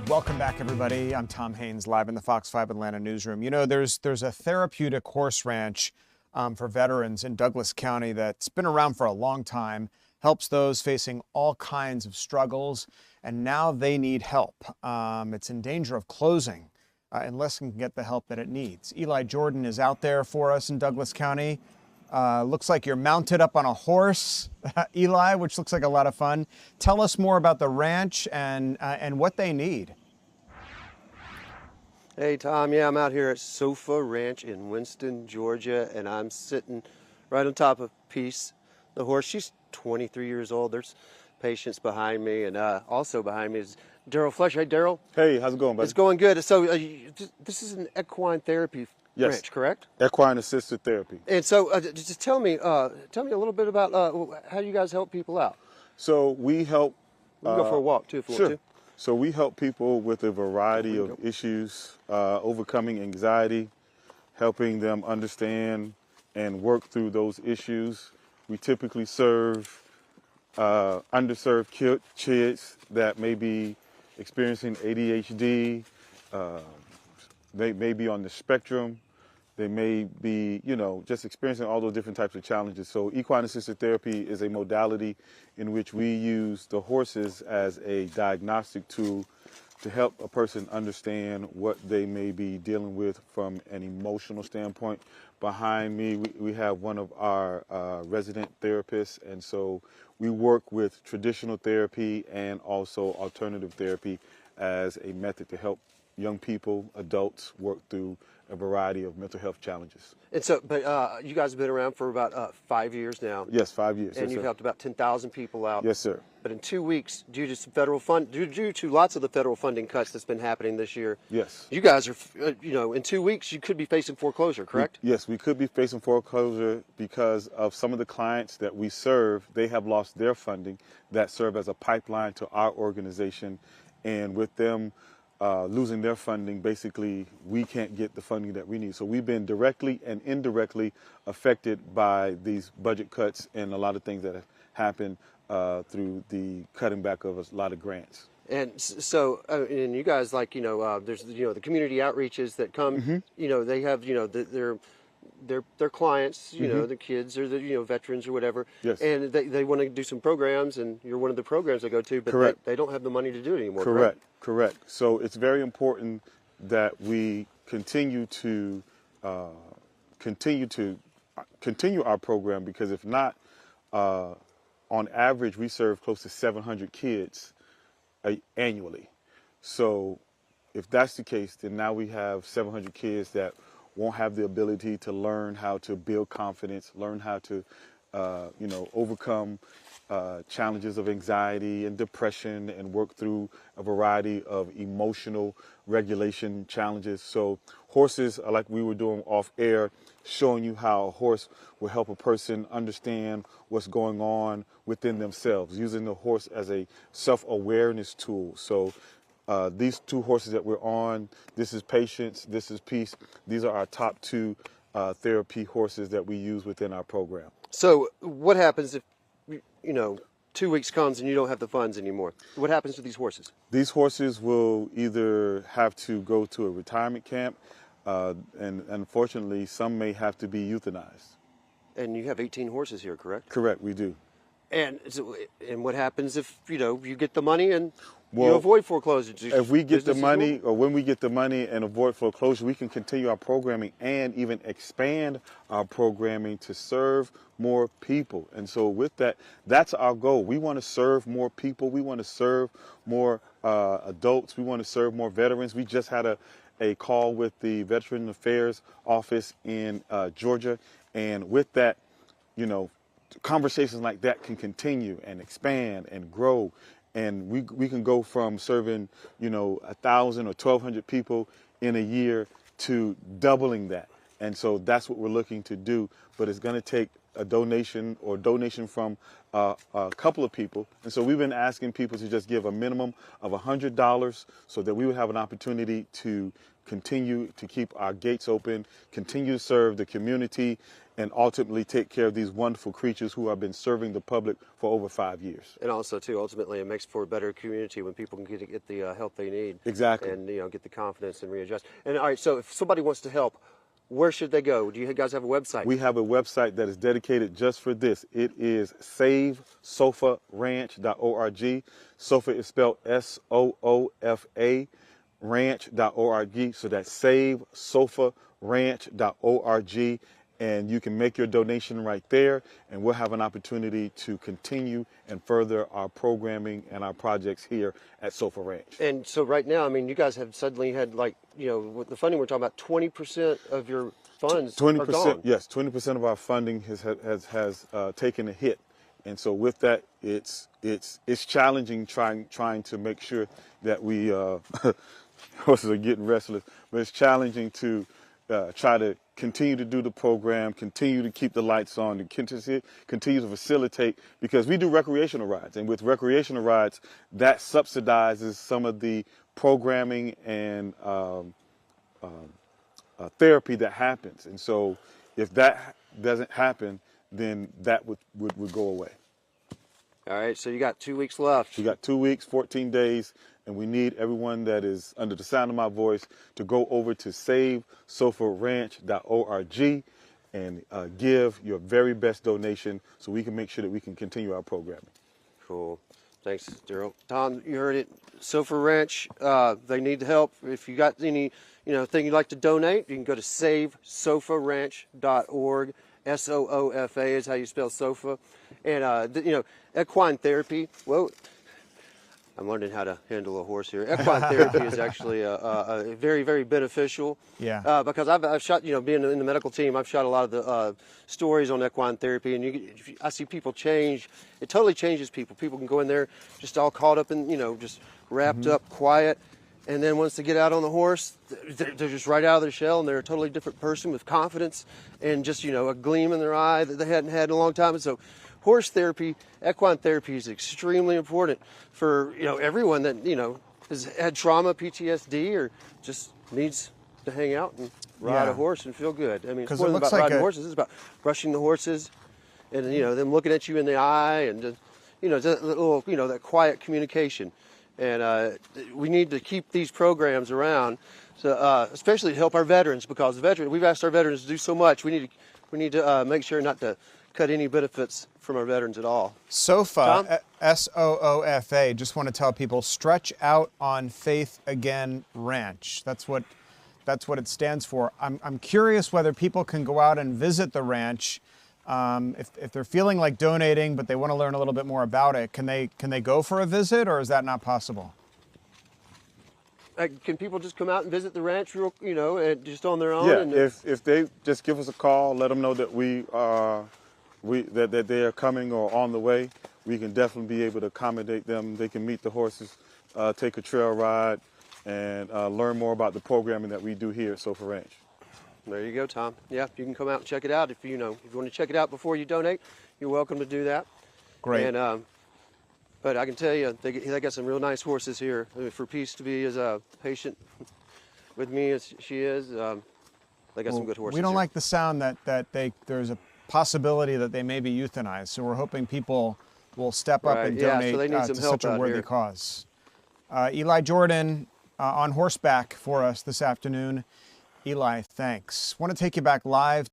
Welcome back, everybody. I'm Tom Haynes, live in the Fox 5 Atlanta newsroom. You know, there's a therapeutic horse ranch for veterans in Douglas County that's been around for a long time, helps those facing all kinds of struggles, and now they need help. It's in danger of closing unless it can get the help that it needs. Eli Jordan is out there for us in Douglas County. Looks like you're mounted up on a horse, Eli, which looks like a lot of fun. Tell us more about the ranch and what they need. Hey, Tom. Yeah, I'm out here at Sofa Ranch in Winston, Georgia, and I'm sitting right on top of Peace, the horse. She's 23 years old. There's patients behind me, and also behind me is Daryl Fletcher. Hey, Daryl. Hey, how's it going, buddy? It's going good. So this is an equine therapy ranch, correct? Equine assisted therapy. And so just tell me a little bit about how you guys help people out. So we help. We can go for a walk, too, if you want to. So we help people with a variety of issues, overcoming anxiety, helping them understand and work through those issues. We typically serve underserved kids that may be experiencing ADHD, they may be on the spectrum, they may be, just experiencing all those different types of challenges. So equine assisted therapy is a modality in which we use the horses as a diagnostic tool to help a person understand what they may be dealing with from an emotional standpoint. Behind me, we have one of our resident therapists, and so we work with traditional therapy and also alternative therapy as a method to help young people, adults, work through a variety of mental health challenges. And so, but you guys have been around for about 5 years now. Yes, 5 years. And yes, you've helped about 10,000 people out. Yes, sir. But in 2 weeks, due to lots of the federal funding cuts that's been happening this year, yes, you guys are, in 2 weeks, you could be facing foreclosure, correct? Yes, we could be facing foreclosure because of some of the clients that we serve. They have lost their funding that serve as a pipeline to our organization, and with them losing their funding, basically we can't get the funding that we need. So we've been directly and indirectly affected by these budget cuts and a lot of things that have happened through the cutting back of a lot of grants. And so, and you guys, there's the community outreaches that come. They have their clients, the kids or the veterans or whatever. Yes. And they want to do some programs, and you're one of the programs they go to, but they don't have the money to do it anymore. Correct. So it's very important that we continue our program, because if not, on average we serve close to 700 kids annually. So if that's the case, then now we have 700 kids that won't have the ability to learn how to build confidence, learn how to, overcome challenges of anxiety and depression and work through a variety of emotional regulation challenges. So horses are, like we were doing off air, showing you how a horse will help a person understand what's going on within themselves, using the horse as a self-awareness tool. So these two horses that we're on, this is Patience, this is Peace. These are our top two therapy horses that we use within our program. So what happens if, 2 weeks comes and you don't have the funds anymore? What happens to these horses? These horses will either have to go to a retirement camp, and unfortunately, some may have to be euthanized. And you have 18 horses here, correct? Correct, we do. And what happens if, you get the money and you avoid foreclosure? If we get the money, or when we get the money and avoid foreclosure, we can continue our programming and even expand our programming to serve more people. And so with that, that's our goal. We want to serve more people. We want to serve more adults. We want to serve more veterans. We just had a call with the Veteran Affairs Office in Georgia. And with that, conversations like that can continue and expand and grow. And we can go from serving, 1,000 or 1,200 people in a year to doubling that. And so that's what we're looking to do. But it's going to take a donation or donation from a couple of people. And so we've been asking people to just give a minimum of $100 so that we would have an opportunity to continue to keep our gates open, continue to serve the community, and ultimately take care of these wonderful creatures who have been serving the public for over 5 years. And also, too, ultimately, it makes for a better community when people can get the help they need. Exactly. And, get the confidence and readjust. And, all right, so if somebody wants to help, where should they go? Do you guys have a website? We have a website that is dedicated just for this. It is savesofaranch.org. Sofa is spelled SOOFA, ranch.org. So that's savesofaranch.org. And you can make your donation right there, and we'll have an opportunity to continue and further our programming and our projects here at Sofa Ranch. And so right now, I mean, you guys have suddenly had, like, with the funding we're talking about, 20% of your funds 20%, are gone. yes, 20% of our funding has taken a hit. And so with that, it's challenging trying to make sure that we horses are getting restless, but it's challenging to try to continue to do the program, continue to keep the lights on, to continue to facilitate, because we do recreational rides. And with recreational rides, that subsidizes some of the programming and therapy that happens. And so if that doesn't happen, then that would go away. All right, so you got 2 weeks left. We got 2 weeks, 14 days, and we need everyone that is under the sound of my voice to go over to savesofaranch.org and give your very best donation so we can make sure that we can continue our programming. Cool. Thanks, Daryl. Tom, you heard it. Sofa Ranch, they need the help. If you got any, thing you'd like to donate, you can go to savesofaranch.org. SOOFA is how you spell sofa. And, equine therapy, well, I'm learning how to handle a horse here. Equine therapy is actually a very, very beneficial. Yeah. Because I've shot, being in the medical team, I've shot a lot of the stories on equine therapy, and I see people change. It totally changes people. People can go in there just all caught up in, just wrapped up, quiet. And then once they get out on the horse, they're just right out of their shell, and they're a totally different person with confidence and just, a gleam in their eye that they hadn't had in a long time. And so horse therapy, equine therapy is extremely important for, everyone that, has had trauma, PTSD, or just needs to hang out and ride a horse and feel good. I mean, it's more than about riding horses. It's about brushing the horses and, them looking at you in the eye and, just, that little, that quiet communication. And we need to keep these programs around, so, especially to help our veterans, because we've asked our veterans to do so much. We need to make sure not to cut any benefits from our veterans at all. SOFA, SOOFA, just want to tell people, Stretch Out on Faith Again Ranch. That's what it stands for. I'm curious whether people can go out and visit the ranch. If they're feeling like donating, but they want to learn a little bit more about it, can they go for a visit, or is that not possible? Can people just come out and visit the ranch, and just on their own? Yeah, and if they just give us a call, let them know that that they are coming or on the way, we can definitely be able to accommodate them. They can meet the horses, take a trail ride, and learn more about the programming that we do here at Sofa Ranch. There you go, Tom. Yeah, you can come out and check it out. If you want to check it out before you donate, you're welcome to do that. Great. And but I can tell you, they got some real nice horses here. I mean, for Peace to be as patient with me as she is, they got some good horses. We don't here. like the sound that there's a possibility that they may be euthanized. So we're hoping people will step up and donate so they need some to help such a out worthy here. cause. Eli Jordan on horseback for us this afternoon. Eli, thanks. Want to take you back live